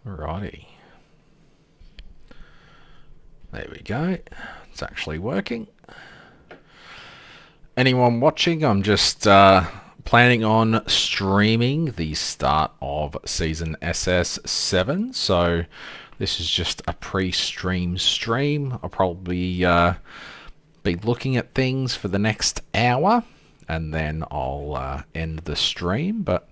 Alrighty. There we go. It's actually working. Anyone watching, I'm just planning on streaming the start of season SS7. So this is just a pre-stream stream. I'll probably be looking at things for the next hour and then I'll end the stream. But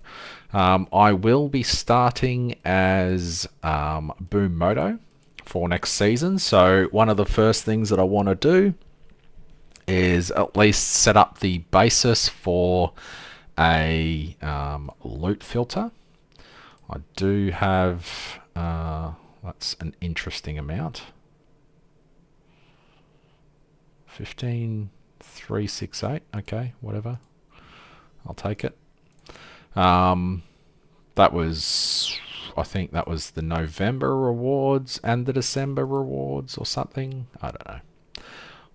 I will be starting as Boom Moto for next season. So one of the first things that I want to do is at least set up the basis for a loot filter. I do have, that's an interesting amount. 15,368, okay, whatever. I'll take it. That was, I think that was the November rewards and the December rewards or something. I don't know.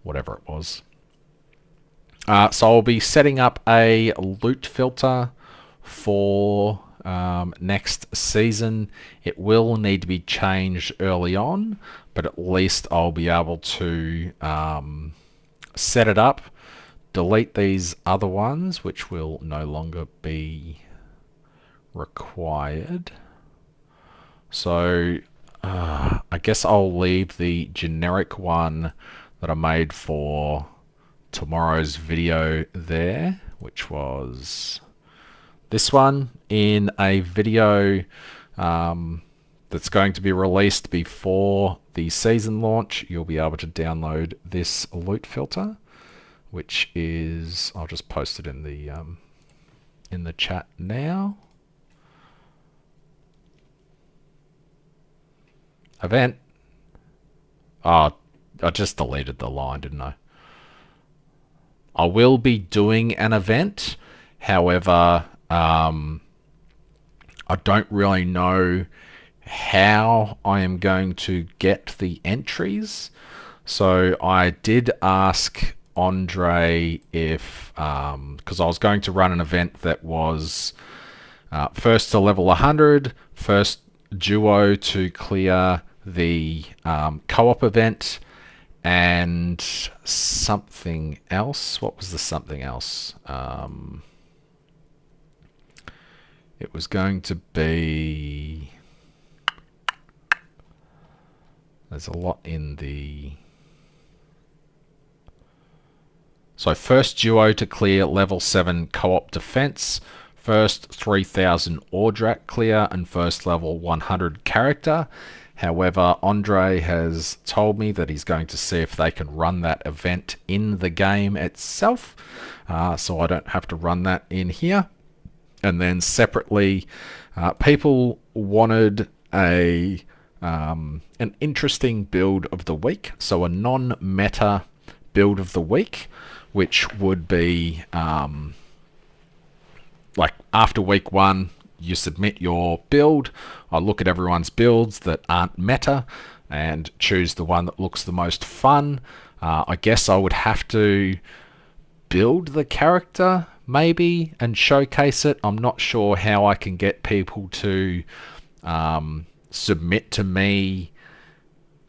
Whatever it was. So I'll be setting up a loot filter for next season. It will need to be changed early on, but at least I'll be able to set it up, delete these other ones, which will no longer be required. So I guess I'll leave the generic one that I made for tomorrow's video there, which was this one, in a video that's going to be released before the season launch. You'll be able to download this loot filter, which is, I'll just post it in the chat now. Event. Oh, I just deleted the line, didn't I? I will be doing an event. However, I don't really know how I am going to get the entries. So I did ask Andre if, because I was going to run an event that was first to level 100, first duo to clear the co-op event, and something else. What was the something else? It was going to be... There's a lot in the... So first duo to clear level 7 co-op defense, first 3000 Ordrak clear, and first level 100 character. However, Andre has told me that he's going to see if they can run that event in the game itself, so I don't have to run that in here. And then separately, people wanted an interesting build of the week, so a non-meta build of the week, which would be like after week 1, you submit your build. I look at everyone's builds that aren't meta and choose the one that looks the most fun. I guess I would have to build the character maybe and showcase it. I'm not sure how I can get people to submit to me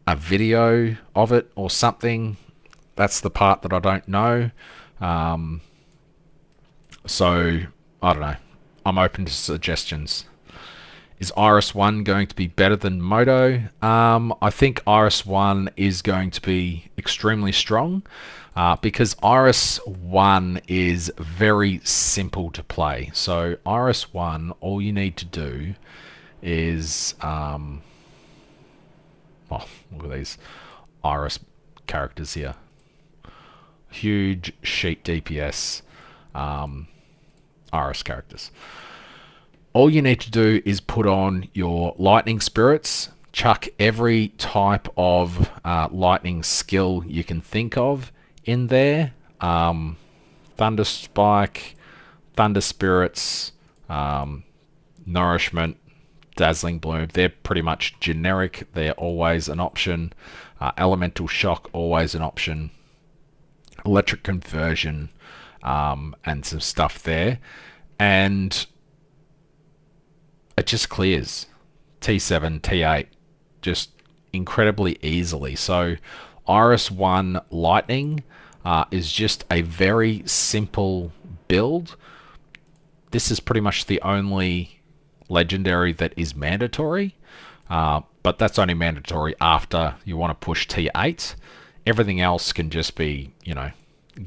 a video of it or something. That's the part that I don't know. So I don't know. I'm open to suggestions. Is Iris 1 going to be better than Moto? I think Iris 1 is going to be extremely strong because Iris 1 is very simple to play. So Iris 1, all you need to do is... oh, look at these Iris characters here. Huge sheet DPS. Iris characters. All you need to do is put on your lightning spirits, chuck every type of lightning skill you can think of in there. Thunder Spike, Thunder Spirits, Nourishment, Dazzling Bloom. They're pretty much generic. They're always an option. Elemental Shock, always an option. Electric Conversion, and some stuff there. And it just clears. T7, T8 just incredibly easily. So Iris 1 Lightning is just a very simple build. This is pretty much the only legendary that is mandatory, but that's only mandatory after you want to push T8. Everything else can just be,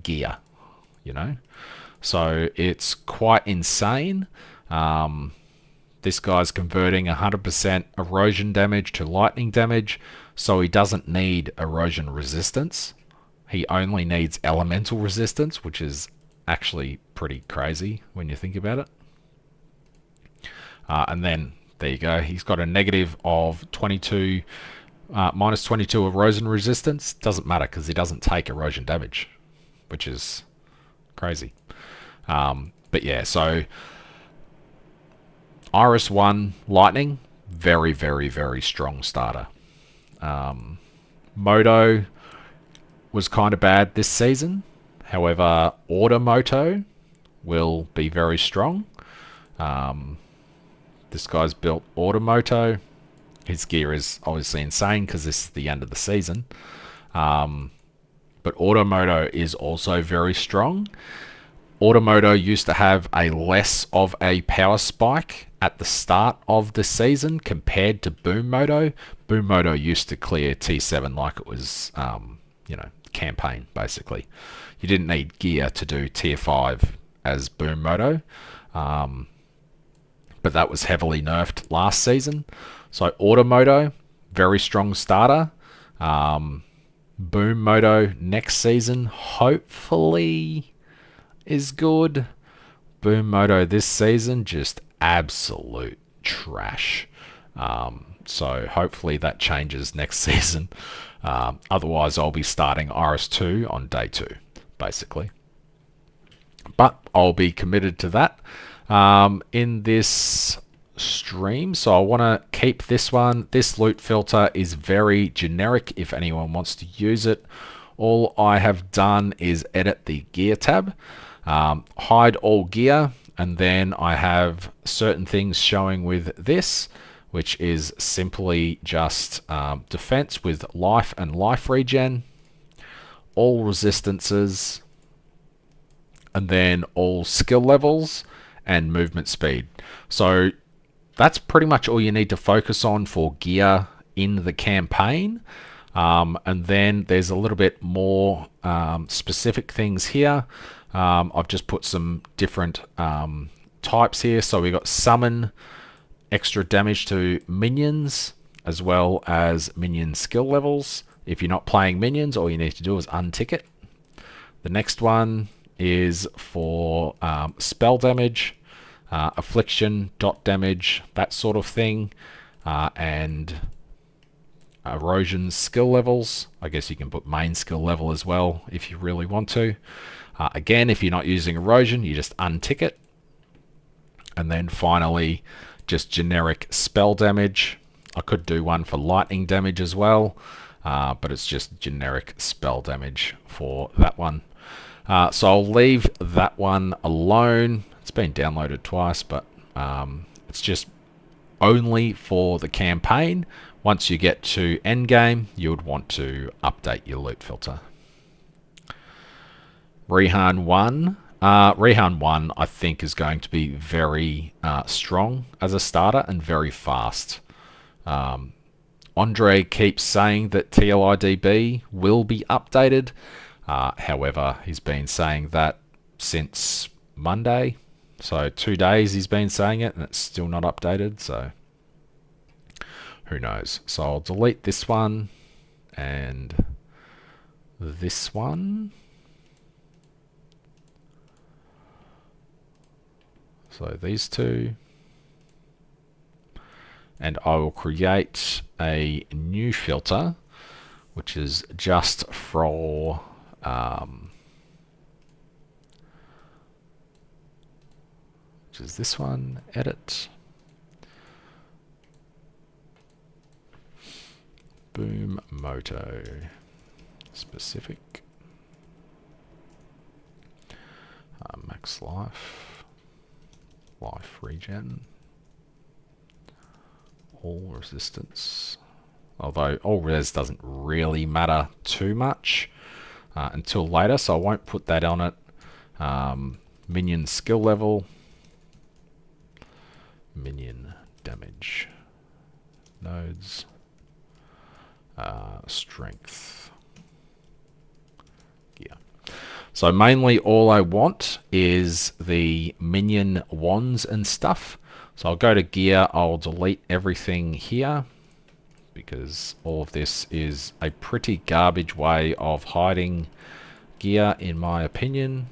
gear, So it's quite insane. This guy's converting 100% erosion damage to lightning damage, so he doesn't need erosion resistance. He only needs elemental resistance, which is actually pretty crazy when you think about it. And then, there you go, he's got a negative of 22, minus 22 erosion resistance. Doesn't matter because he doesn't take erosion damage, which is crazy. But yeah, so Iris 1 Lightning, very, very, very strong starter. Moto was kind of bad this season. However, Moto will be very strong. This guy's built Moto. His gear is obviously insane because this is the end of the season. But Moto is also very strong. Moto used to have a less of a power spike at the start of the season compared to Moto. Moto used to clear T7 like it was, campaign, basically. You didn't need gear to do tier 5 as Moto. But that was heavily nerfed last season. So Moto, very strong starter. Moto next season, hopefully is good. Moto this season, just absolute trash. So hopefully that changes next season. Otherwise, I'll be starting Iris 2 on day 2, basically. But I'll be committed to that in this stream. So I want to keep this one. This loot filter is very generic if anyone wants to use it. All I have done is edit the gear tab, hide all gear, and then I have certain things showing with this, which is simply just defense with life and life regen, all resistances, and then all skill levels and movement speed. So that's pretty much all you need to focus on for gear in the campaign. And then there's a little bit more specific things here. I've just put some different types here. So we got summon, extra damage to minions, as well as minion skill levels. If you're not playing minions, all you need to do is untick it. The next one is for spell damage, affliction, dot damage, that sort of thing, and erosion skill levels. I guess you can put main skill level as well if you really want to. Again, if you're not using erosion, you just untick it. And then finally, just generic spell damage. I could do one for lightning damage as well, but it's just generic spell damage for that one. So I'll leave that one alone. It's been downloaded twice, but it's just only for the campaign. Once you get to Endgame, you would want to update your loot filter. Rehan 1. Rehan 1, I think, is going to be very strong as a starter and very fast. Andre keeps saying that TLIDB will be updated. However, he's been saying that since Monday. So 2 days he's been saying it and it's still not updated. So who knows? So I'll delete this one and this one. So these two. And I will create a new filter, which is just for which is this one, edit. Boom Moto specific. Max life. Life regen. All resistance. Although all res doesn't really matter too much until later, so I won't put that on it. Minion skill level. Minion damage. Nodes. Strength. Gear. So mainly all I want is the minion wands and stuff. So I'll go to gear, I'll delete everything here because all of this is a pretty garbage way of hiding gear in my opinion.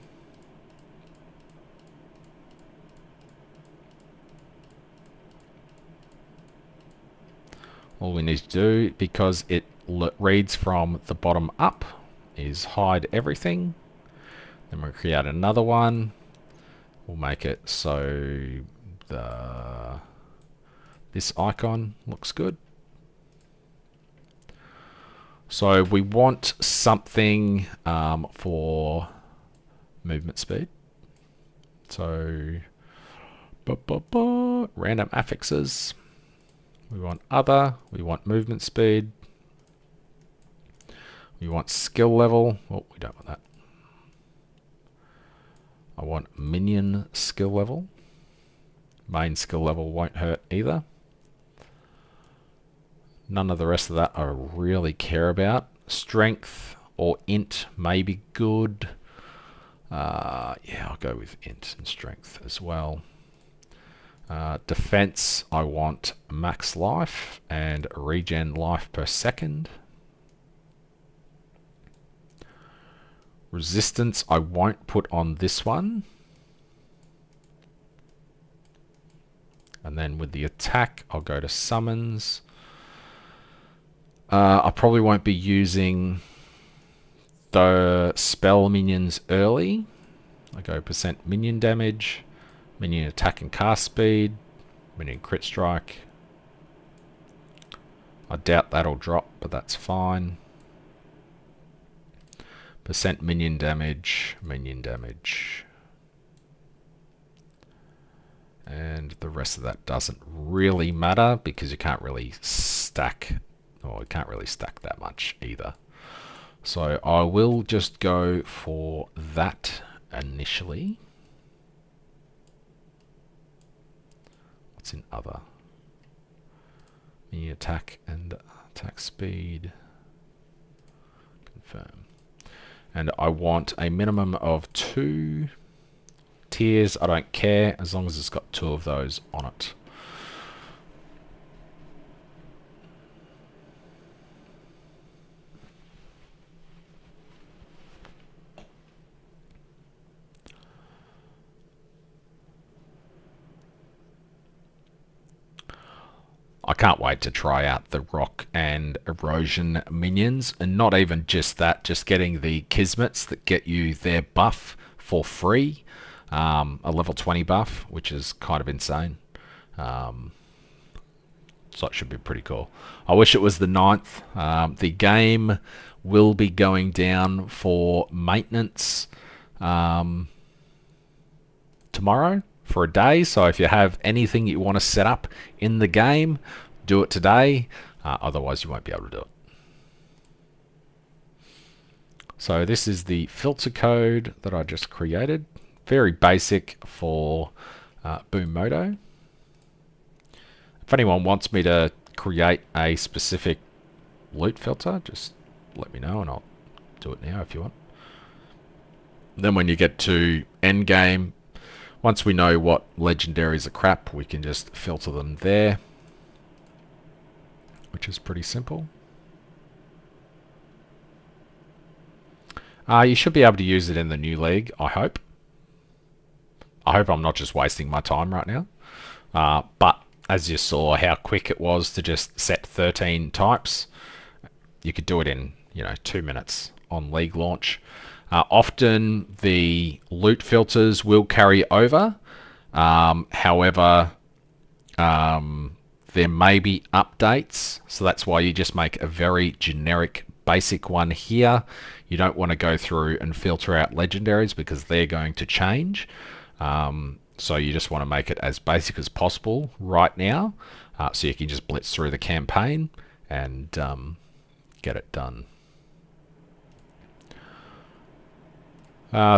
All we need to do, because it reads from the bottom up, is hide everything. Then we'll create another one. We'll make it so this icon looks good. So we want something for movement speed. So random affixes. We want other. We want movement speed. We want skill level. Oh, we don't want that. I want minion skill level. Main skill level won't hurt either. None of the rest of that I really care about. Strength or int may be good. Yeah, I'll go with int and strength as well. Defense, I want max life and regen life per second. Resistance, I won't put on this one. And then with the attack, I'll go to summons. I probably won't be using the spell minions early. I go % minion damage, minion attack and cast speed, minion crit strike. I doubt that'll drop, but that's fine. % minion damage, minion damage. And the rest of that doesn't really matter because you can't really stack, or you can't really stack that much either. So I will just go for that initially. What's in other? Minion attack and attack speed. Confirm. And I want a minimum of 2 tiers. I don't care as long as it's got 2 of those on it. I can't wait to try out the rock and erosion minions, and not even just that, just getting the Kismets that get you their buff for free, a level 20 buff, which is kind of insane. So it should be pretty cool. I wish it was the 9th. The game will be going down for maintenance tomorrow for a day, so if you have anything you want to set up in the game, do it today, otherwise you won't be able to do it. So this is the filter code that I just created, very basic for Boom Moto. If anyone wants me to create a specific loot filter, just let me know and I'll do it now if you want. Then when you get to Endgame, once we know what legendaries are crap, we can just filter them there, which is pretty simple. You should be able to use it in the new league, I hope. I hope I'm not just wasting my time right now. But as you saw how quick it was to just set 13 types, you could do it in 2 minutes on league launch. Often the loot filters will carry over. However, there may be updates, so that's why you just make a very generic basic one here. You don't want to go through and filter out legendaries because they're going to change. So you just want to make it as basic as possible right now. So you can just blitz through the campaign and get it done.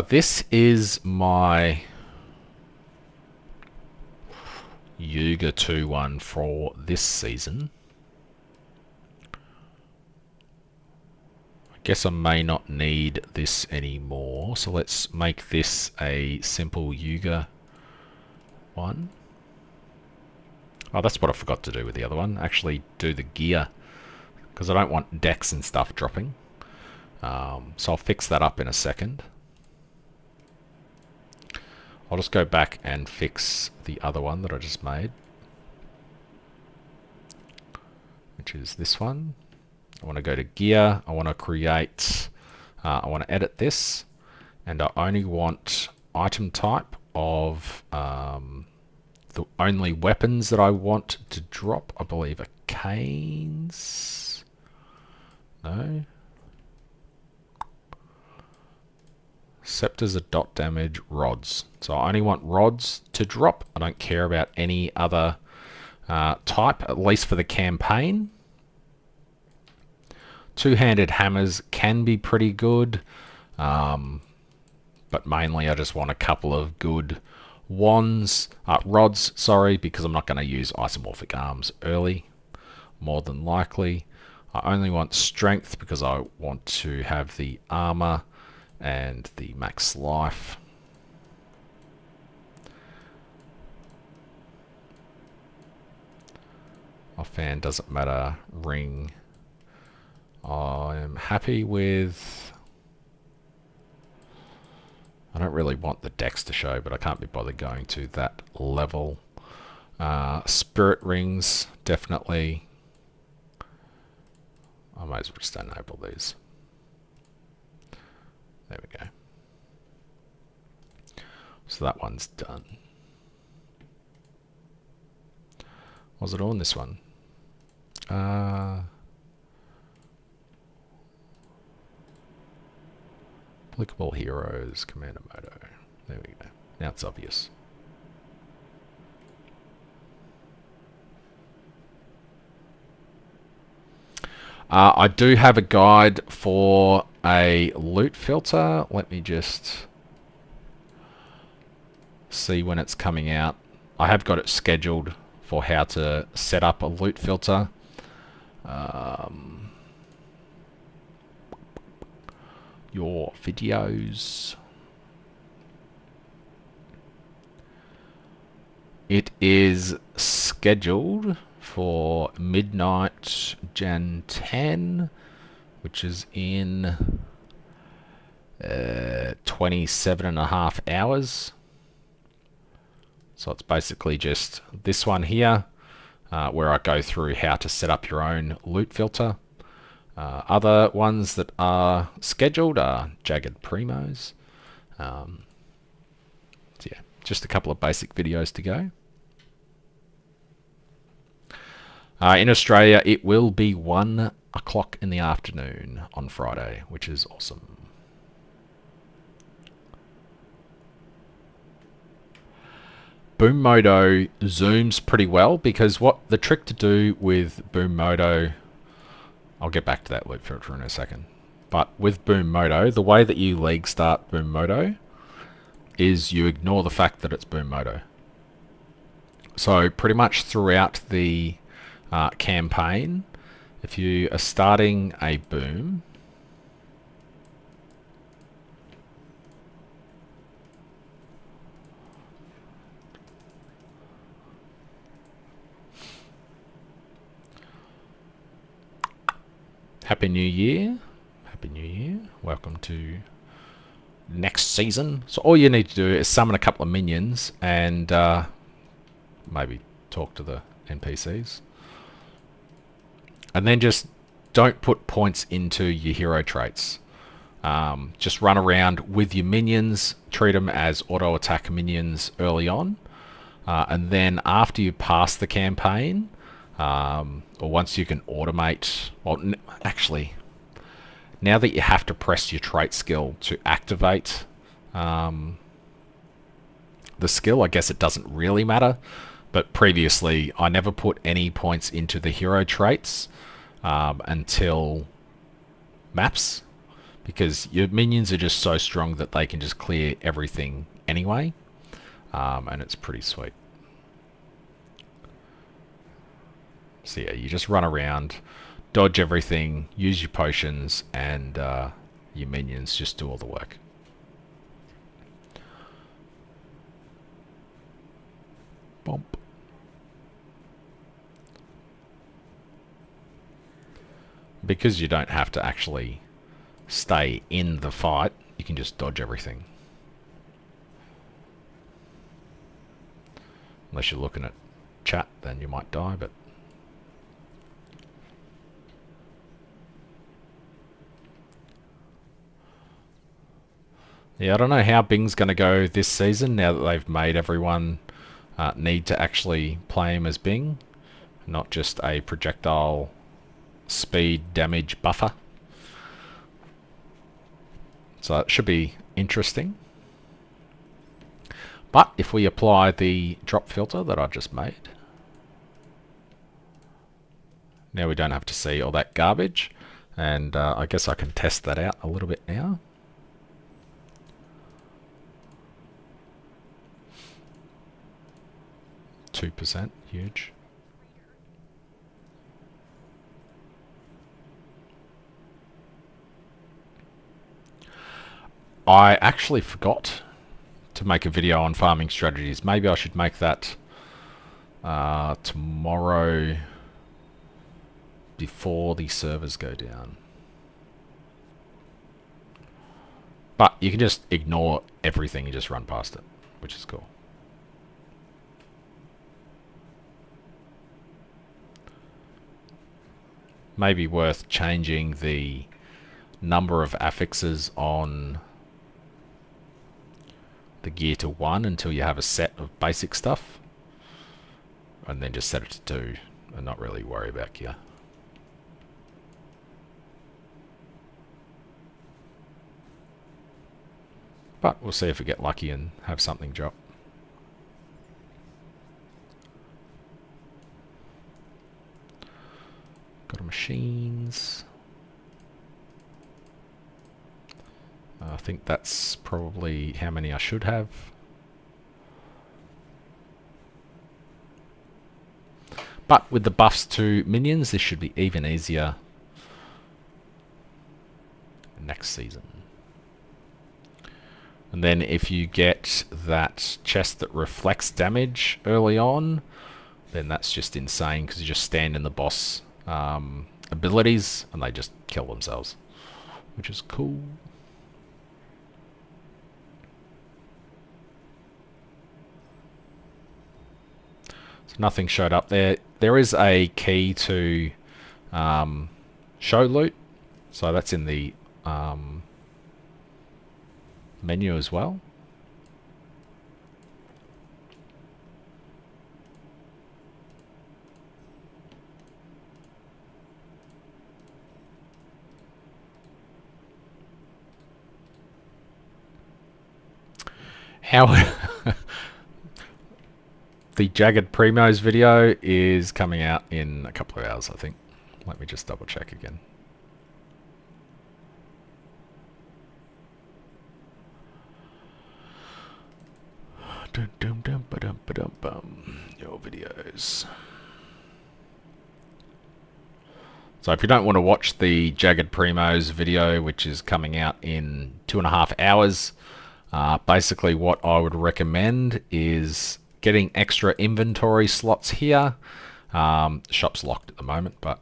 This is my Yuga 2 one for this season. I guess I may not need this anymore, so let's make this a simple Yuga one. Oh, that's what I forgot to do with the other one. Actually do the gear, because I don't want decks and stuff dropping. So I'll fix that up in a second. I'll just go back and fix the other one that I just made, which is this one. I want to go to gear. I want to create, I want to edit this, and I only want item type of the only weapons that I want to drop, I believe, are canes. No. Scepters are dot damage, rods. So I only want rods to drop. I don't care about any other type, at least for the campaign. Two-handed hammers can be pretty good, but mainly I just want a couple of good rods, sorry, because I'm not going to use isomorphic arms early, more than likely. I only want strength because I want to have the armor and the max life. Offhand doesn't matter. Ring. I'm happy with... I don't really want the decks to show, but I can't be bothered going to that level. Spirit rings, definitely. I might as well just enable these. There we go. So that one's done. Was it on this one? Applicable heroes, Commander Moto. There we go. Now it's obvious. I do have a guide for a loot filter. Let me just see when it's coming out. I have got it scheduled for how to set up a loot filter. Your videos. It is scheduled for midnight Jan 10, which is in 27 and a half hours. So it's basically just this one here, where I go through how to set up your own loot filter. Other ones that are scheduled are Jagged Primos. So yeah, just a couple of basic videos to go. In Australia, it will be 1 o'clock in the afternoon on Friday, which is awesome. Boom Moto zooms pretty well, because what the trick to do with Boom Moto, I'll get back to that loop filter in a second, but with Boom Moto, the way that you league start Boom Moto is you ignore the fact that it's Boom Moto. So pretty much throughout the campaign, if you are starting a boom, Happy New Year. Happy New Year. Welcome to next season. So all you need to do is summon a couple of minions and maybe talk to the NPCs. And then just don't put points into your hero traits. Just run around with your minions, treat them as auto attack minions early on. And then after you pass the campaign, or once you can automate, well, actually, now that you have to press your trait skill to activate the skill, I guess it doesn't really matter. But previously, I never put any points into the hero traits until maps, because your minions are just so strong that they can just clear everything anyway, and it's pretty sweet. So yeah, you just run around, dodge everything, use your potions, and your minions just do all the work. Bump. Because you don't have to actually stay in the fight, you can just dodge everything. Unless you're looking at chat, then you might die, but... yeah, I don't know how Bing's going to go this season now that they've made everyone need to actually play him as Bing, not just a projectile speed damage buffer. So it should be interesting. But if we apply the drop filter that I just made, now we don't have to see all that garbage, and I guess I can test that out a little bit now. %, huge. I actually forgot to make a video on farming strategies. Maybe I should make that tomorrow before the servers go down. But you can just ignore everything and just run past it, which is cool. Maybe worth changing the number of affixes on the gear to 1 until you have a set of basic stuff, and then just set it to 2 and not really worry about gear. But we'll see if we get lucky and have something drop. Go to machines. I think that's probably how many I should have. But with the buffs to minions, this should be even easier next season. And then if you get that chest that reflects damage early on, then that's just insane, because you just stand in the boss abilities and they just kill themselves, which is cool. So nothing showed up there. There is a key to show loot, so that's in the menu as well. How the Jagged Primos video is coming out in a couple of hours, I think. Let me just double check again. Your videos. So if you don't want to watch the Jagged Primos video, which is coming out in 2.5 hours, basically what I would recommend is getting extra inventory slots here. The shop's locked at the moment, but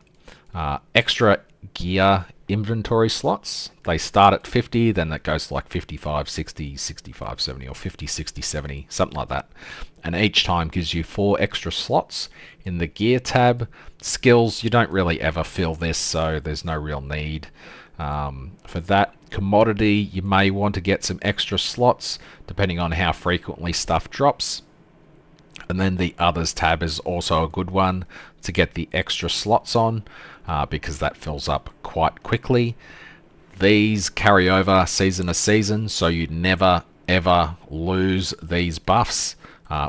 extra gear inventory slots. They start at 50, then that goes to like 55, 60, 65, 70, or 50, 60, 70, something like that. And each time gives you 4 extra slots in the gear tab. Skills, you don't really ever fill this, so there's no real need for that. Commodity, you may want to get some extra slots depending on how frequently stuff drops. And then the others tab is also a good one to get the extra slots on, because that fills up quite quickly. These carry over season to season, so you never ever lose these buffs,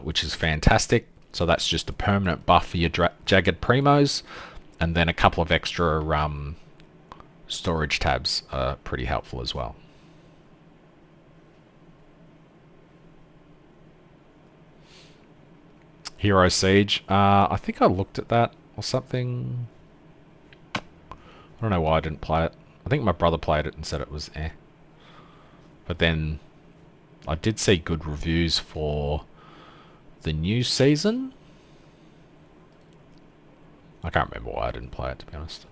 which is fantastic. So that's just a permanent buff for your jagged primos, and then a couple of extra storage tabs are pretty helpful as well. Hero Siege. I think I looked at that or something. I don't know why I didn't play it. I think my brother played it and said it was eh. But then I did see good reviews for the new season. I can't remember why I didn't play it, to be honest.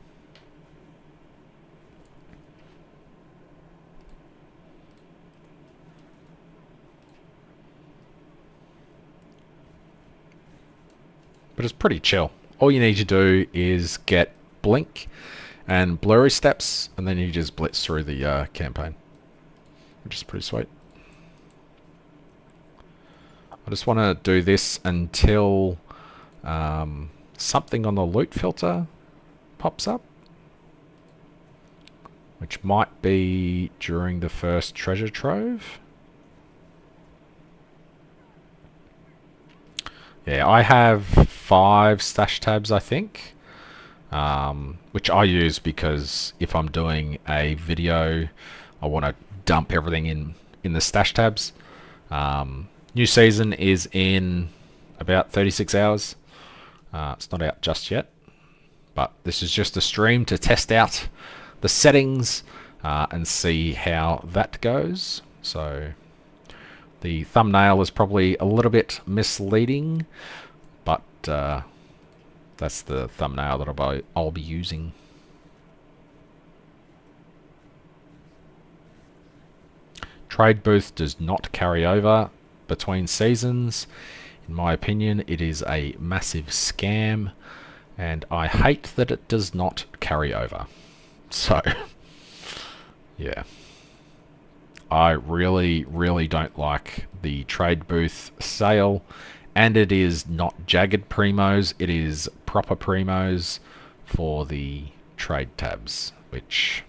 But it's pretty chill. All you need to do is get Blink and Blurry Steps, and then you just blitz through the campaign, which is pretty sweet. I just want to do this until something on the loot filter pops up, which might be during the first treasure trove. Yeah, I have 5 stash tabs, I think, which I use because if I'm doing a video, I want to dump everything in the stash tabs. New season is in about 36 hours. It's not out just yet, but this is just a stream to test out the settings and see how that goes. So the thumbnail is probably a little bit misleading, but that's the thumbnail that I'll be using. Trade booth does not carry over between seasons. In my opinion, it is a massive scam, and I hate that it does not carry over. So, yeah. I really, really don't like the trade booth sale, and it is not jagged primos, it is proper primos for the trade tabs, which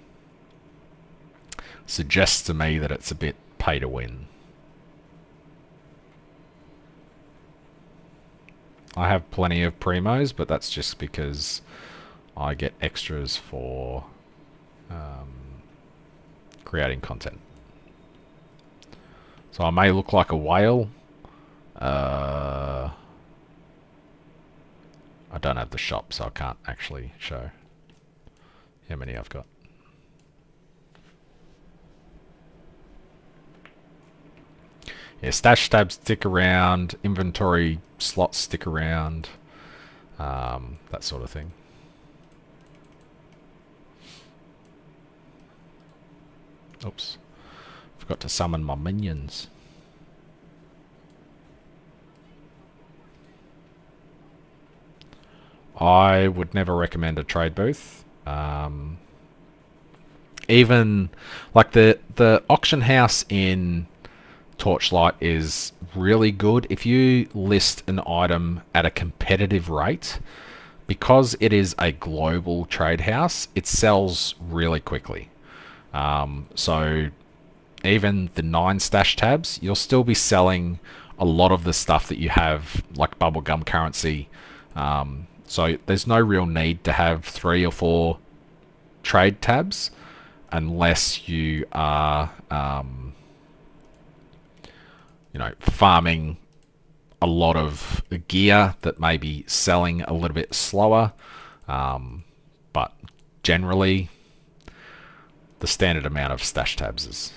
suggests to me that it's a bit pay to win. I have plenty of primos, but that's just because I get extras for creating content. So I may look like a whale. I don't have the shop, so I can't actually show how many I've got. Yeah, stash tabs stick around, inventory slots stick around, that sort of thing. Oops, forgot to summon my minions. I would never recommend a trade booth. Even like the auction house in Torchlight is really good. If you list an item at a competitive rate, because it is a global trade house, it sells really quickly. So even the 9 stash tabs, you'll still be selling a lot of the stuff that you have, like bubblegum currency. So there's no real need to have 3 or 4 trade tabs unless you are you know, farming a lot of gear that may be selling a little bit slower, but generally the standard amount of stash tabs is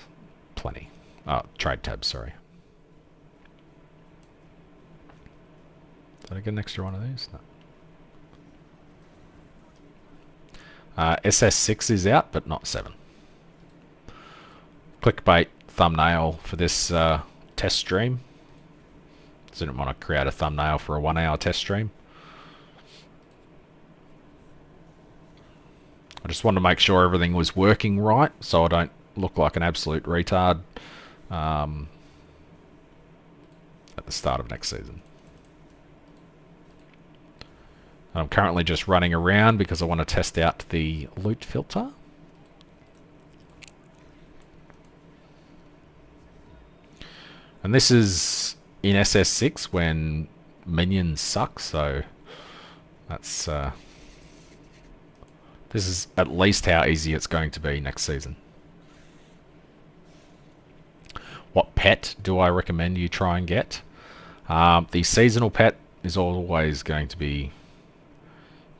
plenty. Trade tabs, sorry. Did I get an extra one of these? No. SS6 is out, but not 7. Clickbait thumbnail for this test stream. Didn't want to create a thumbnail for a 1-hour test stream. I just wanted to make sure everything was working right, so I don't look like an absolute retard at the start of next season. I'm currently just running around because I want to test out the loot filter. And this is in SS6 when minions suck, so that's this is at least how easy it's going to be next season. What pet do I recommend you try and get? The seasonal pet is always going to be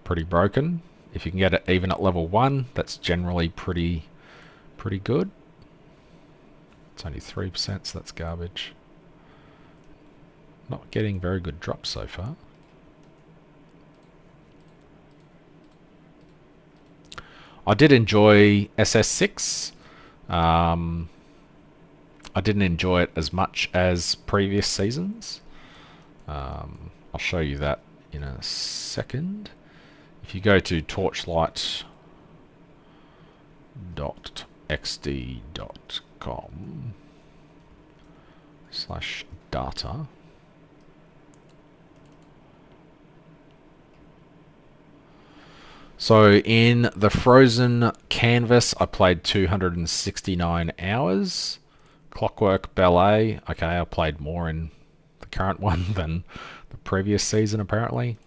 pretty broken. If you can get it even at level 1, that's generally pretty good. It's only 3%, so that's garbage. Not getting very good drops so far. I did enjoy SS6. I didn't enjoy it as much as previous seasons. I'll show you that in a second. If you go to torchlight.xd.com/data, so in the Frozen Canvas, I played 269 hours. Clockwork Ballet, okay, I played more in the current one than the previous season, apparently.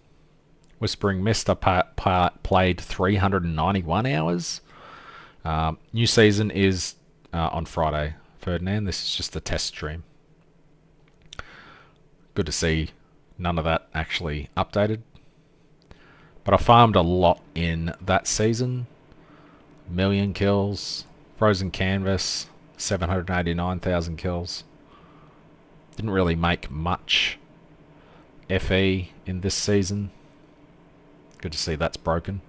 Whispering Mist, I played 391 hours. New season is on Friday, Ferdinand. This is just a test stream. Good to see none of that actually updated. But I farmed a lot in that season. 1,000,000 kills. Frozen Canvas, 789,000 kills. Didn't really make much FE in this season. Good to see that's broken.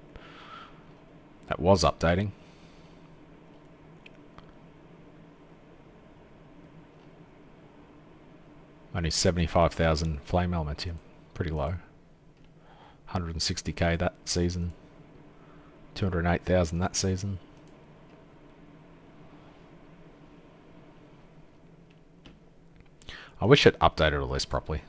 That was updating. Only 75,000 flame elementium. Pretty low. 160k that season. 208,000 that season. I wish it updated all this properly.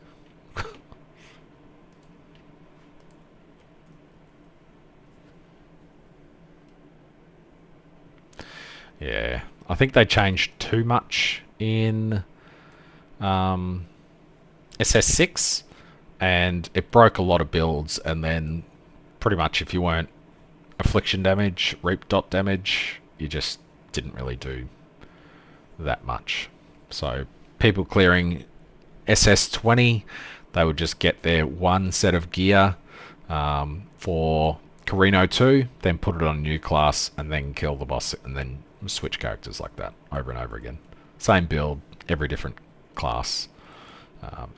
Yeah, I think they changed too much in SS6, and it broke a lot of builds, and then pretty much if you weren't affliction damage, reap dot damage, you just didn't really do that much. So people clearing SS20, they would just get their one set of gear for Carino 2, then put it on a new class, and then kill the boss, and then switch characters like that over and over again. Same build, every different class,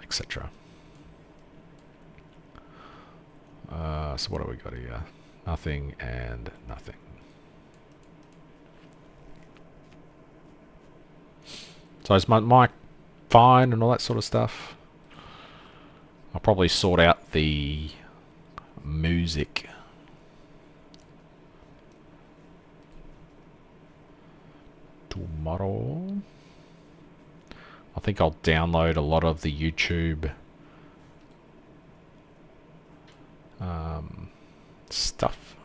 etc. So what do we got here? Nothing and nothing. So is my mic fine and all that sort of stuff? I'll probably sort out the music. Tomorrow. I think I'll download a lot of the YouTube stuff.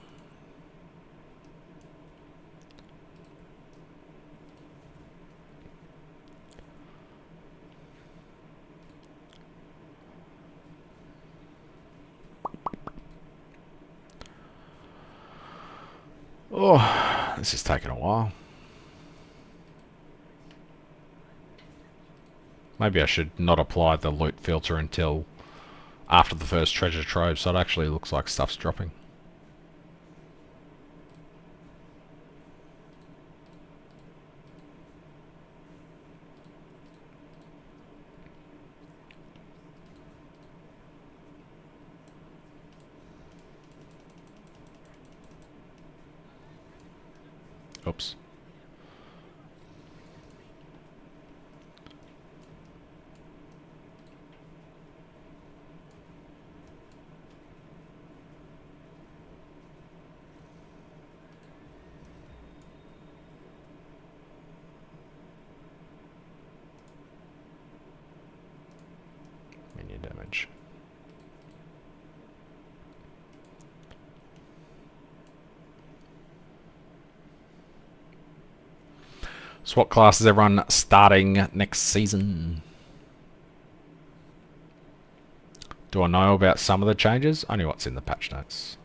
Oh, this is taking a while. Maybe I should not apply the loot filter until after the first treasure trove, so it actually looks like stuff's dropping. Oops. Minion damage. So what class is everyone starting next season? Do I know about some of the changes? Only what's in the patch notes.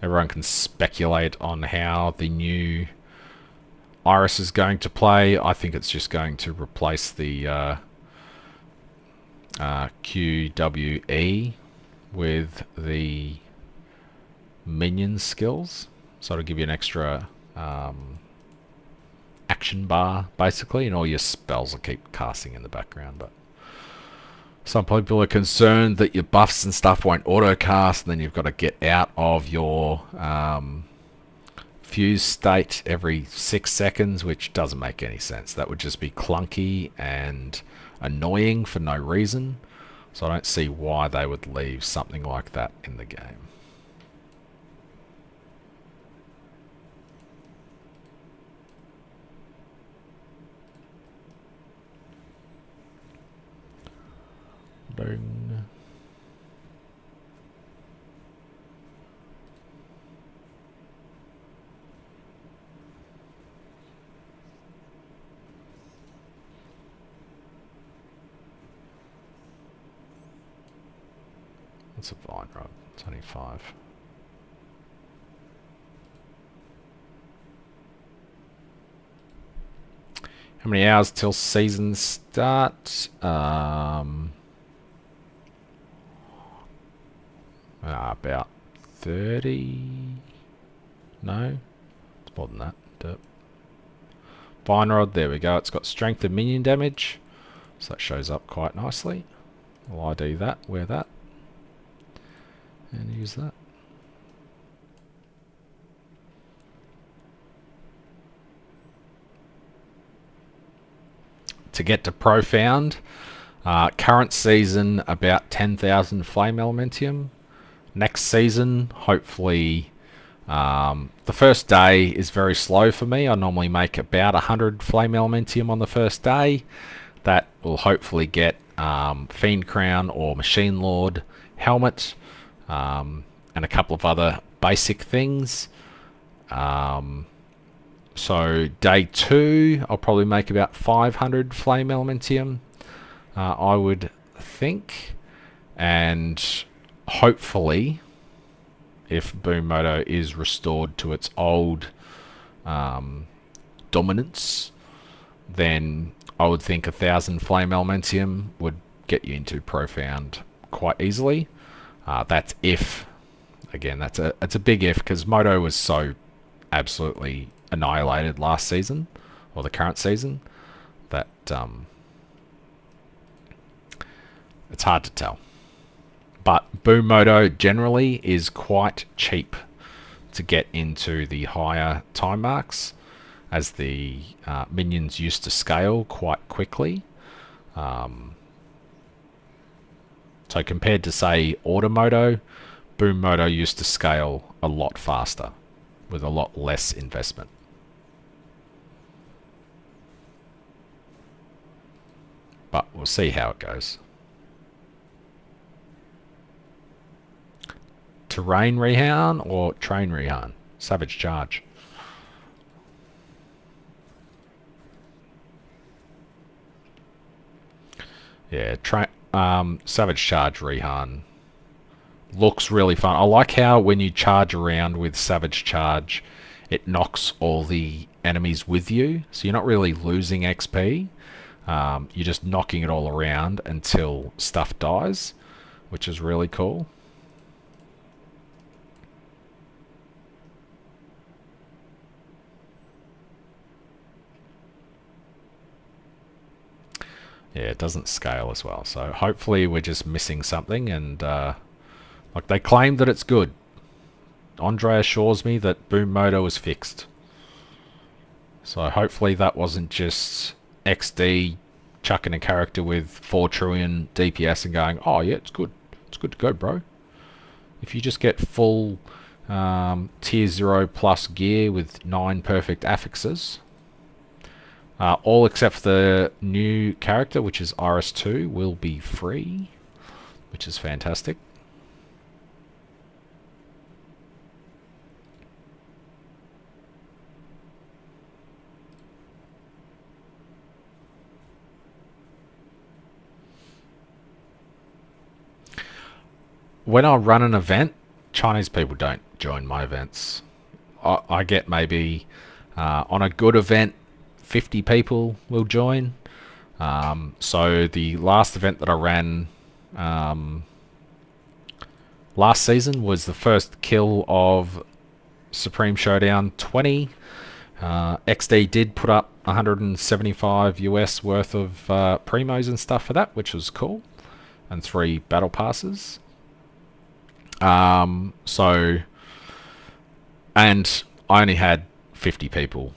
Everyone can speculate on how the new Iris is going to play. I think it's just going to replace the QWE with the minion skills. So it'll give you an extra action bar, basically, and all your spells will keep casting in the background. But some people are concerned that your buffs and stuff won't auto-cast, and then you've got to get out of your fuse state every 6 seconds, which doesn't make any sense. That would just be clunky and annoying for no reason. So I don't see why they would leave something like that in the game. Boom. What's a vine rod? 25. How many hours till season start? About 30. No, it's more than that. Vine rod, there we go. It's got strength and minion damage, so that shows up quite nicely. I'll ID that, wear that, and use that. To get to Profound, current season about 10,000 Flame Elementium. Next season, hopefully, the first day is very slow for me. I normally make about 100 Flame Elementium on the first day. That will hopefully get Fiend Crown or Machine Lord Helmet, and a couple of other basic things. So day 2, I'll probably make about 500 Flame Elementium, I would think. And hopefully, if Boom Moto is restored to its old dominance, then I would think 1,000 Flame Elementium would get you into Profound quite easily. That's if, again, it's a big if, because Moto was so absolutely annihilated last season, or the current season, that it's hard to tell. But Boom Moto generally is quite cheap to get into the higher time marks, as the minions used to scale quite quickly. So compared to, say, Automoto, Boom Moto used to scale a lot faster with a lot less investment. But we'll see how it goes. Terrain Rehan or Train Rehan? Savage Charge. Yeah, Savage Charge Rehan looks really fun. I like how when you charge around with Savage Charge, it knocks all the enemies with you. So you're not really losing XP. You're just knocking it all around until stuff dies, which is really cool. Yeah, it doesn't scale as well. So hopefully we're just missing something, and like they claim that it's good. Andre assures me that Boom Moto is fixed. So hopefully that wasn't just XD chucking a character with 4 trillion DPS and going, oh yeah, it's good. It's good to go, bro. If you just get full tier 0 plus gear with 9 perfect affixes, all except for the new character, which is RS2, will be free, which is fantastic. when I run an event, Chinese people don't join my events. I get maybe on a good event, 50 people will join. So the last event that I ran last season was the first kill of Supreme Showdown 20. XD did put up 175 US worth of primos and stuff for that, which was cool, and 3 battle passes. So, and I only had 50 people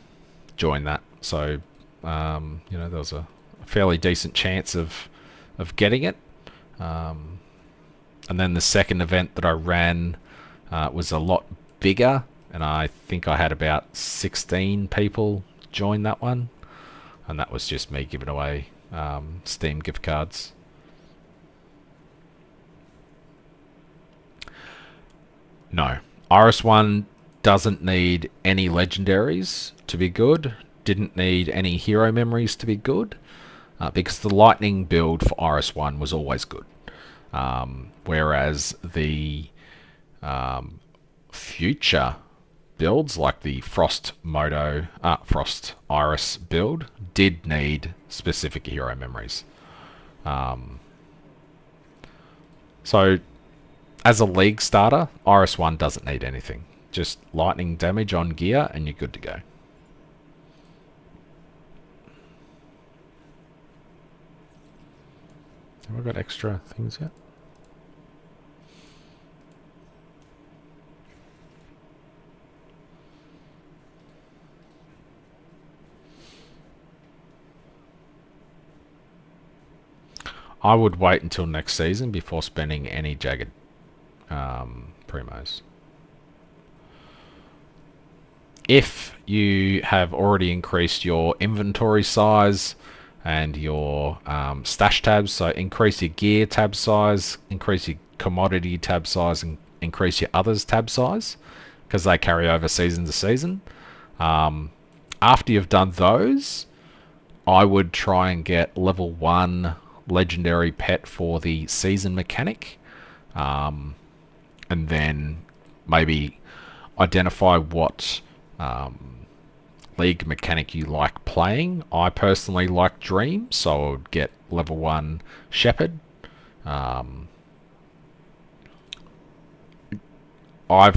join that, so you know, there was a fairly decent chance of getting it. And then the second event that I ran was a lot bigger, and I think I had about 16 people join that one, and that was just me giving away Steam gift cards. No, RS1 doesn't need any legendaries to be good, didn't need any hero memories to be good, because the lightning build for RS1 was always good. Whereas the future builds, like the Frost Moto, Frost Iris build, did need specific hero memories. So, as a league starter, RS1 doesn't need anything. Just lightning damage on gear and you're good to go. Have I got extra things yet? I would wait until next season before spending any jagged primos. If you have already increased your inventory size and your stash tabs, so increase your gear tab size, increase your commodity tab size, and increase your others tab size, because they carry over season to season. After you've done those, I would try and get level 1 legendary pet for the season mechanic, and then maybe identify what league mechanic you like playing. I personally like Dream, so I would get level 1 Shepherd. I've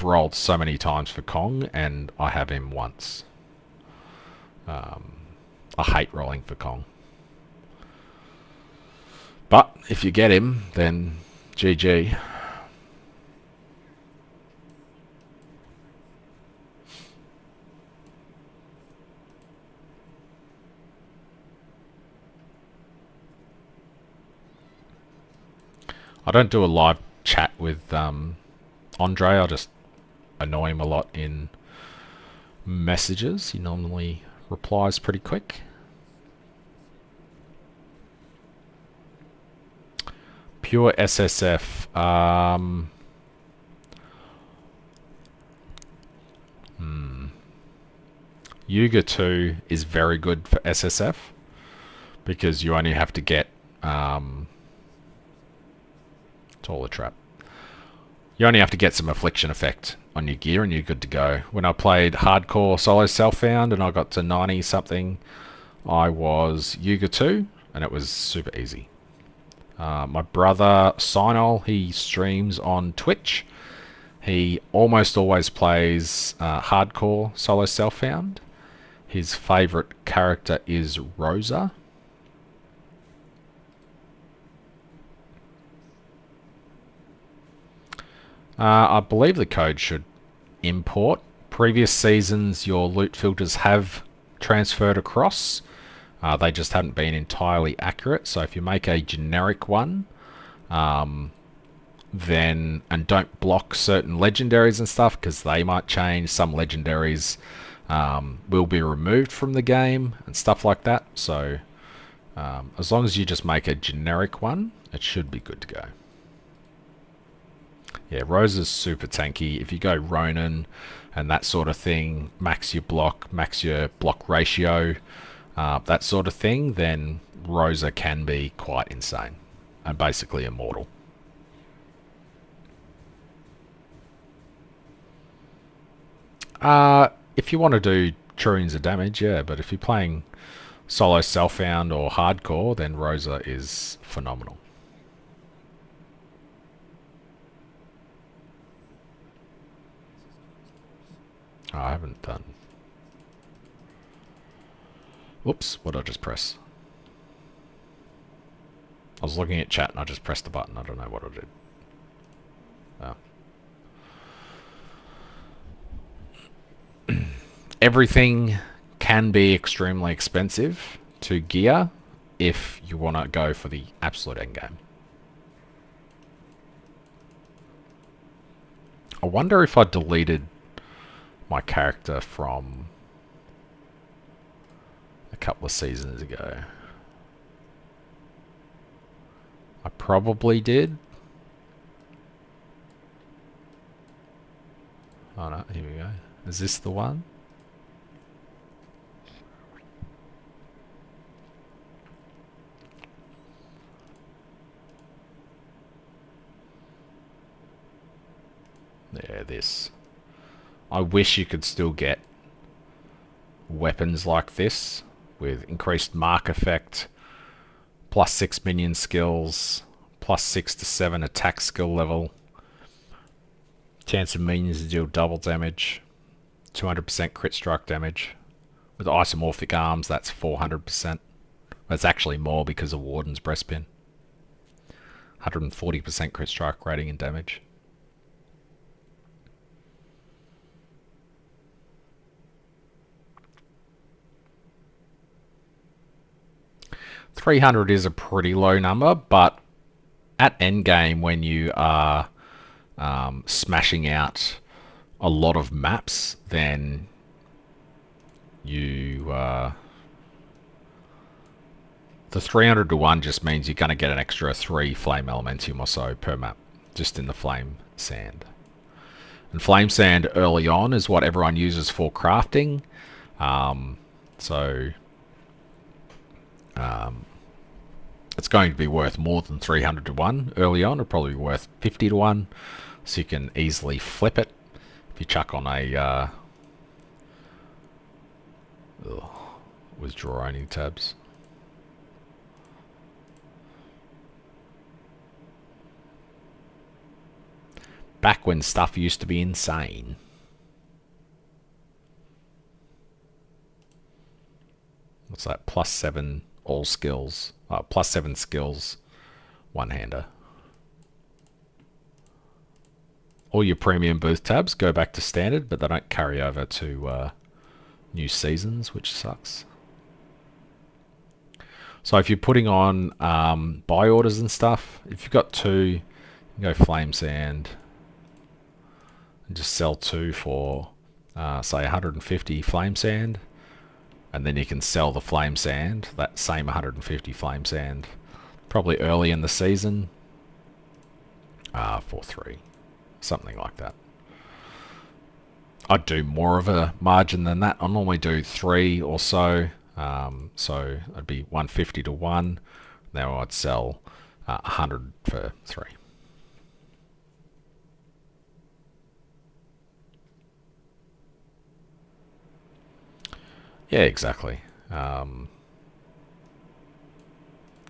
rolled so many times for Kong, and I have him once. I hate rolling for Kong. But if you get him, then GG. I don't do a live chat with Andre. I just annoy him a lot in messages. He normally replies pretty quick. Pure SSF. Yuga 2 is very good for SSF because you only have to get Taller Trap. You only have to get some affliction effect on your gear and you're good to go. When I played hardcore solo self-found and I got to 90 something, I was Yuga 2 and it was super easy. My brother Sinol, he streams on Twitch. He almost always plays hardcore solo self-found. His favourite character is Rosa. I believe the code should import. Previous seasons, your loot filters have transferred across. They just haven't been entirely accurate. So if you make a generic one, then and don't block certain legendaries and stuff because they might change. Some legendaries will be removed from the game and stuff like that. So as long as you just make a generic one, it should be good to go. Yeah, Rosa's super tanky. If you go Ronin and that sort of thing, max your block ratio, that sort of thing, then Rosa can be quite insane and basically immortal. If you want to do trillions of damage, yeah, but if you're playing solo self-found or hardcore, then Rosa is phenomenal. Oh, I haven't done... Whoops, what did I just press? I was looking at chat and I just pressed the button. I don't know what I did. Oh. Everything can be extremely expensive to gear if you want to go for the absolute endgame. I wonder if I deleted my character from a couple of seasons ago. I probably did. Oh no, here we go. Is this the one? Yeah, this. I wish you could still get weapons like this with increased mark effect, plus 6 minion skills, plus 6 to 7 attack skill level, chance of minions to deal double damage, 200% crit strike damage. With isomorphic arms, that's 400%. That's actually more because of Warden's Breastpin. 140% crit strike rating and damage. 300 is a pretty low number, but at endgame, when you are smashing out a lot of maps, then you the 300 to 1 just means you're going to get an extra 3 flame elementium or so per map, just in the flame sand. And flame sand early on is what everyone uses for crafting. It's going to be worth more than 300 to 1 early on. It'll probably be worth 50 to 1, so you can easily flip it. If you chuck on a... withdraw only tabs. Back when stuff used to be insane. What's that? Plus 7 all skills. Plus 7 skills, one-hander. All your premium booth tabs go back to standard, but they don't carry over to new seasons, which sucks. So if you're putting on buy orders and stuff, if you've got 2, you can go flame sand and just sell 2 for, say, 150 flame sand. And then you can sell the flame sand, that same 150 flame sand, probably early in the season, for 3. Something like that. I'd do more of a margin than that. I normally do 3 or so. So it'd be 150 to 1. Now I'd sell 100 for 3. Yeah, exactly.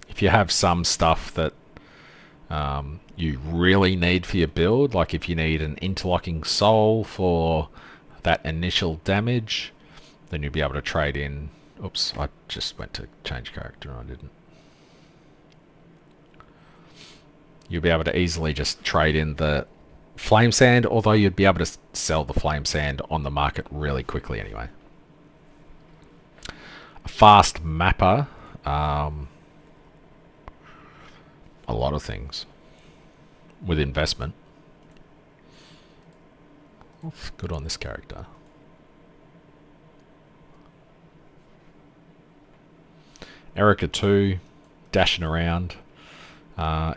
If you have some stuff that you really need for your build, like if you need an interlocking soul for that initial damage, then you'll be able to trade in... Oops, I just went to change character and I didn't. You'll be able to easily just trade in the flame sand, although you'd be able to sell the flame sand on the market really quickly anyway. Fast mapper, a lot of things with investment. Good on this character. Erica 2, dashing around,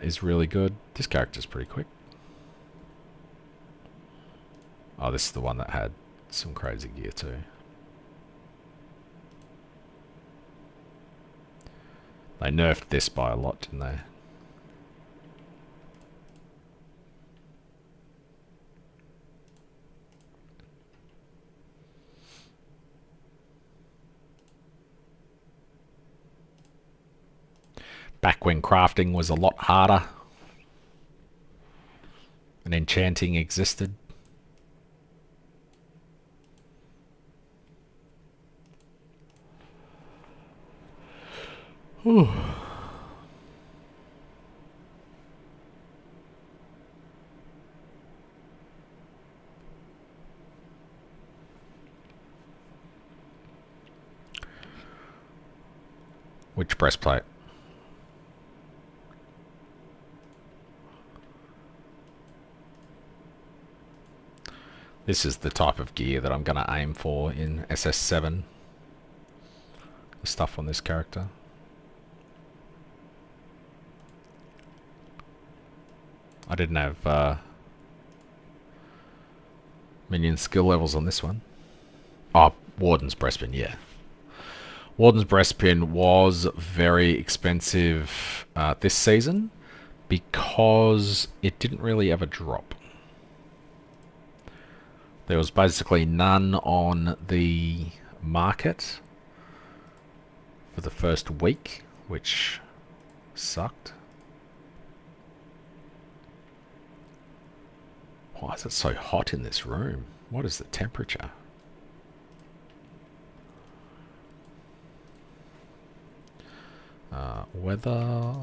is really good. This character's pretty quick. Oh, this is the one that had some crazy gear too. They nerfed this by a lot, didn't they? Back when crafting was a lot harder and enchanting existed. Whew. Which breastplate? This is the type of gear that I'm going to aim for in SS7. The stuff on this character. I didn't have minion skill levels on this one. Oh, Warden's Breastpin, yeah. Warden's Breastpin was very expensive this season because it didn't really ever drop. There was basically none on the market for the first week, which sucked. Why is it so hot in this room? What is the temperature? Weather,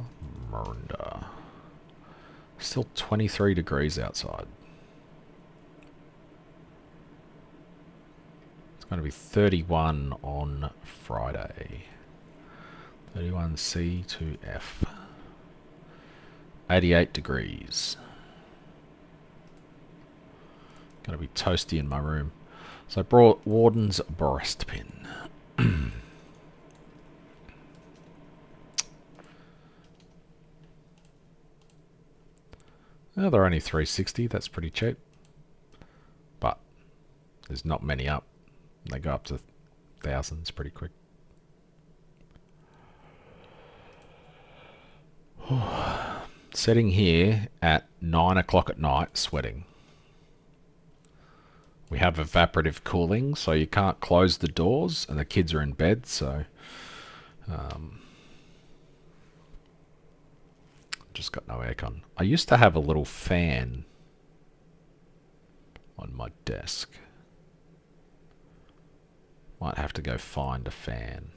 Miranda. Still 23 degrees outside. It's going to be 31 on Friday. 31C to F. 88 degrees. Going to be toasty in my room. So I brought Warden's Breastpin. Oh, they're only 360, that's pretty cheap. But there's not many up. They go up to thousands pretty quick. Sitting here at 9 o'clock at night, sweating. We have evaporative cooling, so you can't close the doors, and the kids are in bed, so just got no aircon. I used to have a little fan on my desk. Might have to go find a fan.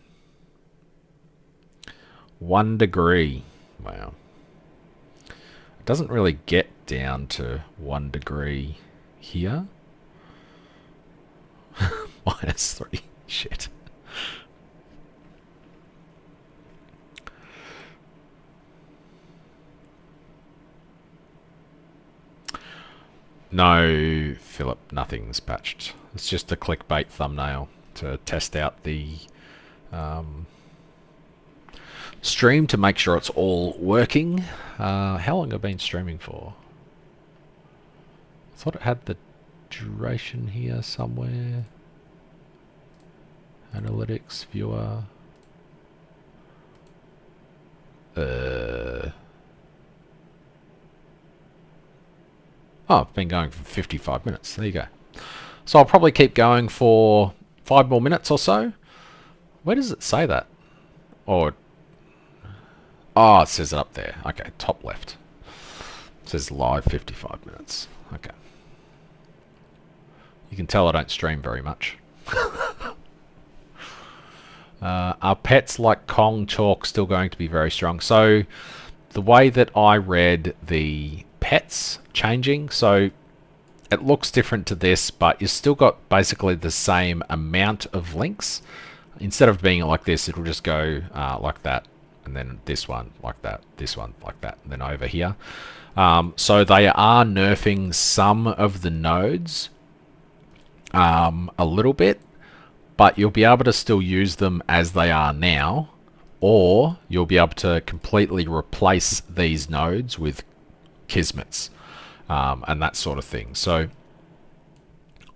1 degree. Wow. It doesn't really get down to 1 degree here. -3. Shit. No, Philip, nothing's patched. It's just a clickbait thumbnail to test out the stream to make sure it's all working. How long have I been streaming for? I thought it had the duration here somewhere. Analytics, viewer. Oh, I've been going for 55 minutes. There you go. So I'll probably keep going for 5 more minutes or so. Where does it say that? Or... oh, it says it up there. Okay, top left. It says live 55 minutes. Okay. You can tell I don't stream very much. Are pets like Kong Chalk still going to be very strong? So the way that I read the pets changing, so it looks different to this, but you've still got basically the same amount of links. Instead of being like this, it'll just go like that, and then this one like that, this one like that, and then over here. So they are nerfing some of the nodes a little bit, but you'll be able to still use them as they are now, or you'll be able to completely replace these nodes with Kismets and that sort of thing. So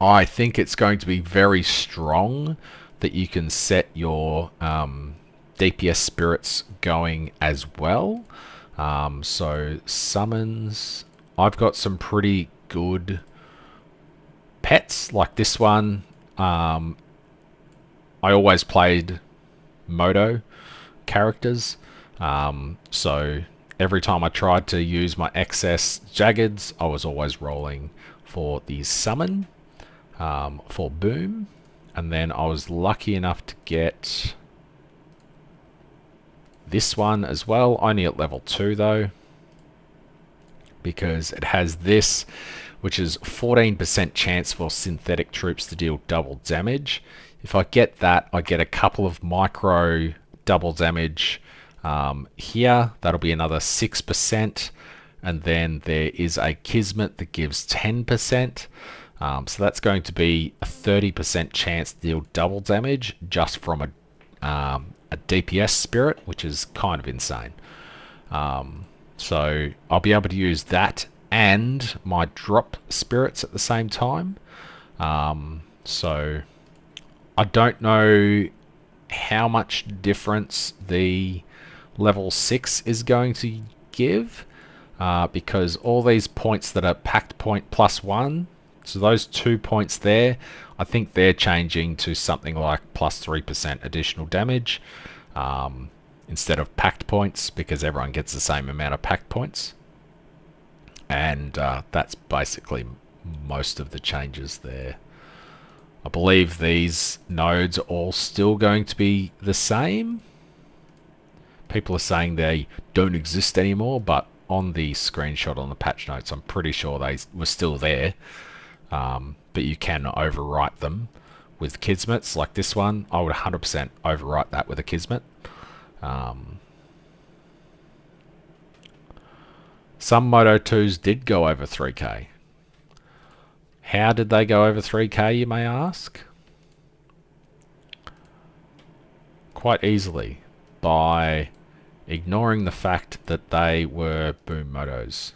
I think it's going to be very strong that you can set your DPS spirits going as well. So summons, I've got some pretty good pets like this one. I always played Moto characters. So every time I tried to use my excess jaggeds, I was always rolling for the summon, for boom, and then I was lucky enough to get this one as well, only at level 2 though, because it has this, which is 14% chance for synthetic troops to deal double damage. If I get that, I get a couple of micro double damage here. That'll be another 6%. And then there is a Kismet that gives 10%. So that's going to be a 30% chance to deal double damage just from a DPS spirit, which is kind of insane. So I'll be able to use that and my drop spirits at the same time. So I don't know how much difference the level 6 is going to give, because all these points that are packed point +1, so those 2 points there, I think they're changing to something like +3% additional damage, instead of packed points, because everyone gets the same amount of packed points. And that's basically most of the changes there. I believe these nodes are all still going to be the same. People are saying they don't exist anymore, but on the screenshot on the patch notes, I'm pretty sure they were still there. But you can overwrite them with Kismets like this one. I would 100% overwrite that with a Kismet. Some Moto 2s did go over 3k. How did they go over 3k, you may ask? Quite easily, by ignoring the fact that they were boom motos.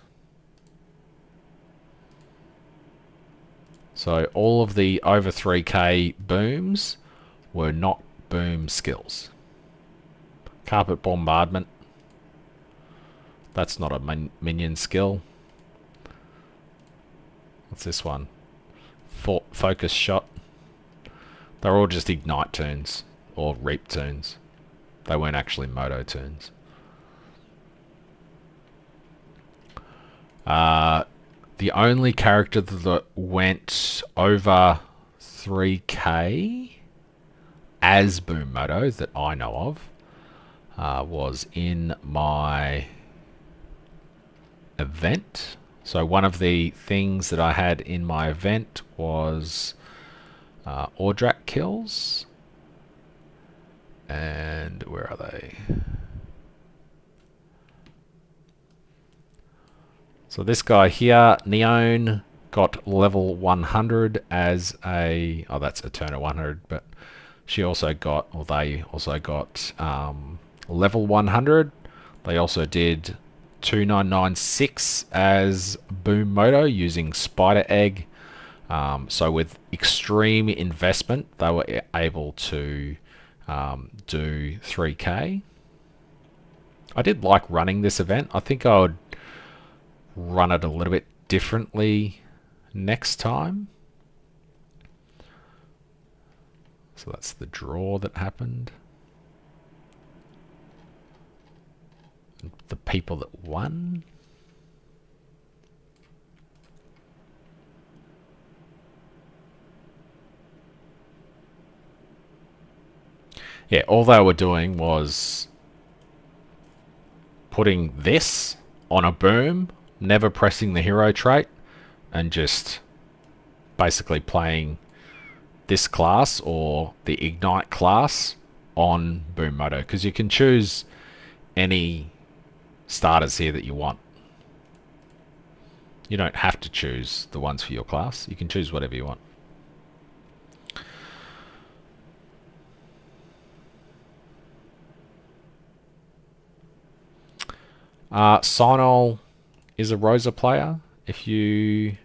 So all of the over 3k booms were not boom skills. Carpet bombardment, that's not a minion skill. What's this one? Focus shot. They're all just ignite tunes or reap tunes. They weren't actually moto tunes. The only character that went over 3k as boom moto that I know of was in my event. So one of the things that I had in my event was Ordrak kills. And where are they? So this guy here, Neon, got level 100 as a... Oh, that's Eterna 100, but she also got, or they also got level 100. They also did 2996 as Boom Moto using Spider Egg. So with extreme investment, they were able to do 3k. I did like running this event. I think I would run it a little bit differently next time. So that's the draw that happened. The people that won. Yeah, all they were doing was putting this on a boom, never pressing the hero trait, and just basically playing this class or the Ignite class on Boom Moto, because you can choose any starters here that you want. You don't have to choose the ones for your class. You can choose whatever you want. Sinol is a Rosa player. If you...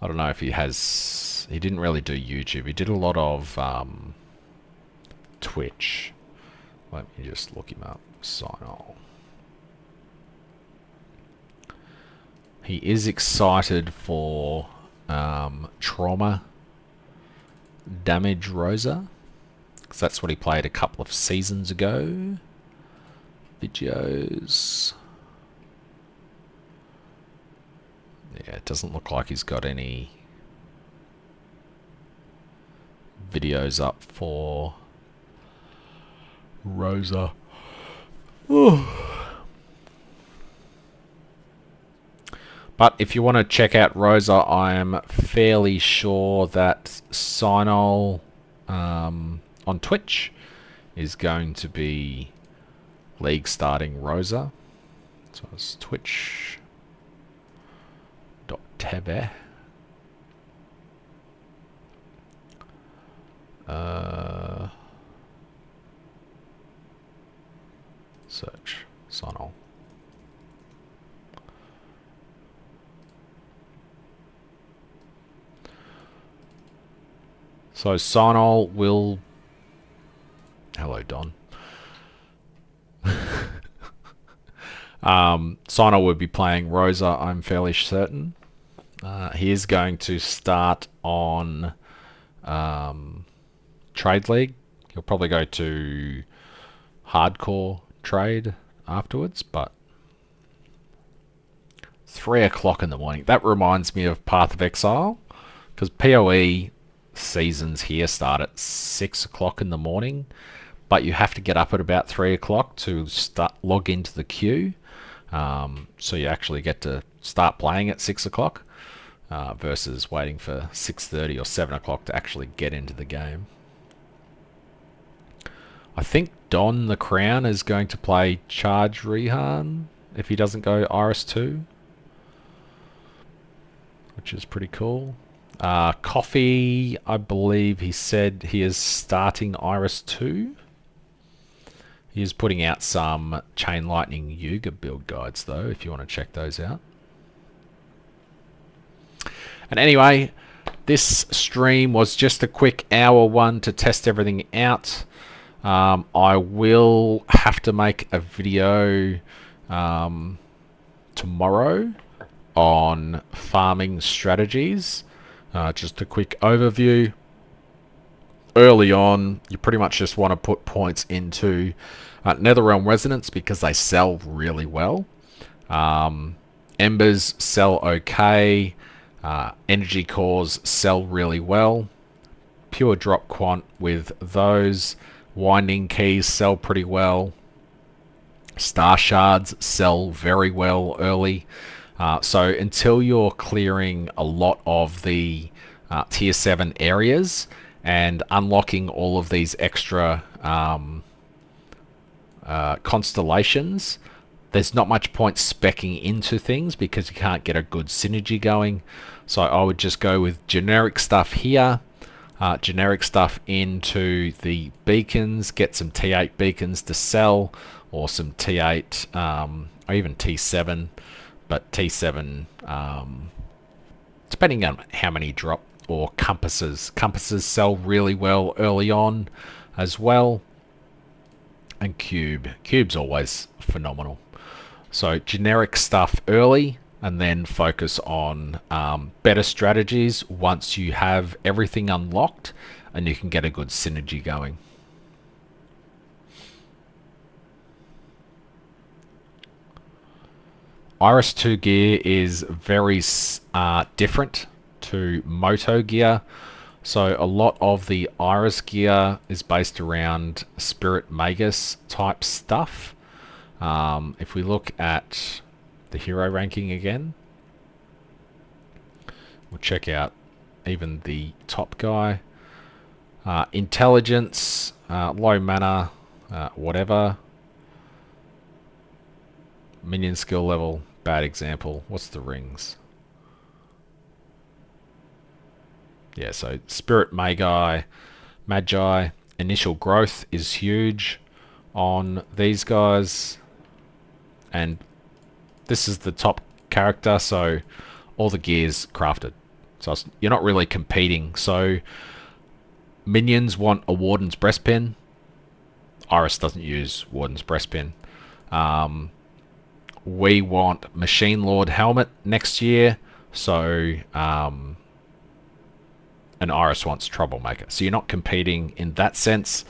I don't know if he has... He didn't really do YouTube. He did a lot of Twitch. Let me just look him up. Sinol. He is excited for Trauma Damage Rosa, because that's what he played a couple of seasons ago. Videos. Yeah, it doesn't look like he's got any videos up for Rosa. But if you want to check out Rosa, I'm fairly sure that Sinol on Twitch is going to be league starting Rosa. So it's twitch.tv. Search Sinol. So Sinol will... Hello, Don. Sinol will be playing Rosa, I'm fairly certain. He is going to start on Trade League. He'll probably go to Hardcore Trade afterwards, but 3 o'clock in the morning. That reminds me of Path of Exile, because PoE seasons here start at 6 o'clock in the morning, but you have to get up at about 3 o'clock to log into the queue. So you actually get to start playing at 6 o'clock versus waiting for 6:30 or 7 o'clock to actually get into the game. I think Don the Crown is going to play Charge Rehan if he doesn't go Iris 2, which is pretty cool. Coffee, I believe he said he is starting Iris 2. He is putting out some Chain Lightning Yuga build guides though, if you want to check those out. And anyway, this stream was just a quick hour one to test everything out. I will have to make a video tomorrow on farming strategies. Just a quick overview. Early on, you pretty much just want to put points into Netherrealm Resonance because they sell really well. Embers sell okay. Energy cores sell really well. Pure drop quant with those. Winding keys sell pretty well. Star shards sell very well early. So until you're clearing a lot of the tier 7 areas and unlocking all of these extra constellations, there's not much point speccing into things because you can't get a good synergy going. So I would just go with generic stuff here. Generic stuff into the beacons, get some T8 beacons to sell, or some T8 or even T7, but T7 depending on how many drop, or compasses. Compasses sell really well early on as well, and Cube's always phenomenal. So generic stuff early, and then focus on better strategies once you have everything unlocked and you can get a good synergy going. Iris 2 gear is very different to Moto gear. So a lot of the Iris gear is based around Spirit Magus type stuff. If we look at the hero ranking again, we'll check out even the top guy. Intelligence, low mana, whatever. Minion skill level, bad example. What's the rings? Yeah, so Spirit Magi, initial growth is huge on these guys, and this is the top character, so all the gear's crafted. So you're not really competing. So minions want a Warden's Breastpin. Iris doesn't use Warden's Breastpin. We want Machine Lord Helmet next year, so and Iris wants Troublemaker. So you're not competing in that sense,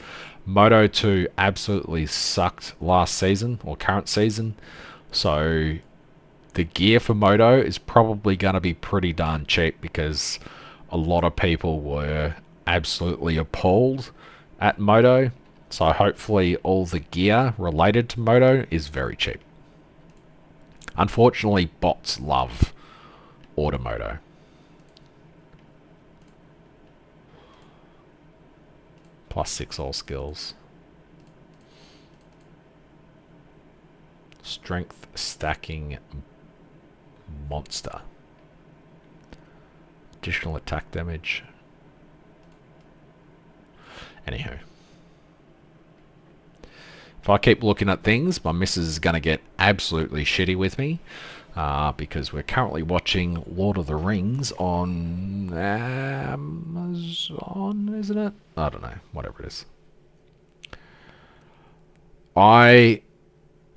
Moto 2 absolutely sucked last season, or current season. So the gear for Moto is probably going to be pretty darn cheap because a lot of people were absolutely appalled at Moto. So hopefully all the gear related to Moto is very cheap. Unfortunately, bots love Automoto. +6 all skills. Strength stacking monster. Additional attack damage. Anywho. If I keep looking at things, my missus is going to get absolutely shitty with me. Because we're currently watching Lord of the Rings on Amazon, isn't it? I don't know. Whatever it is.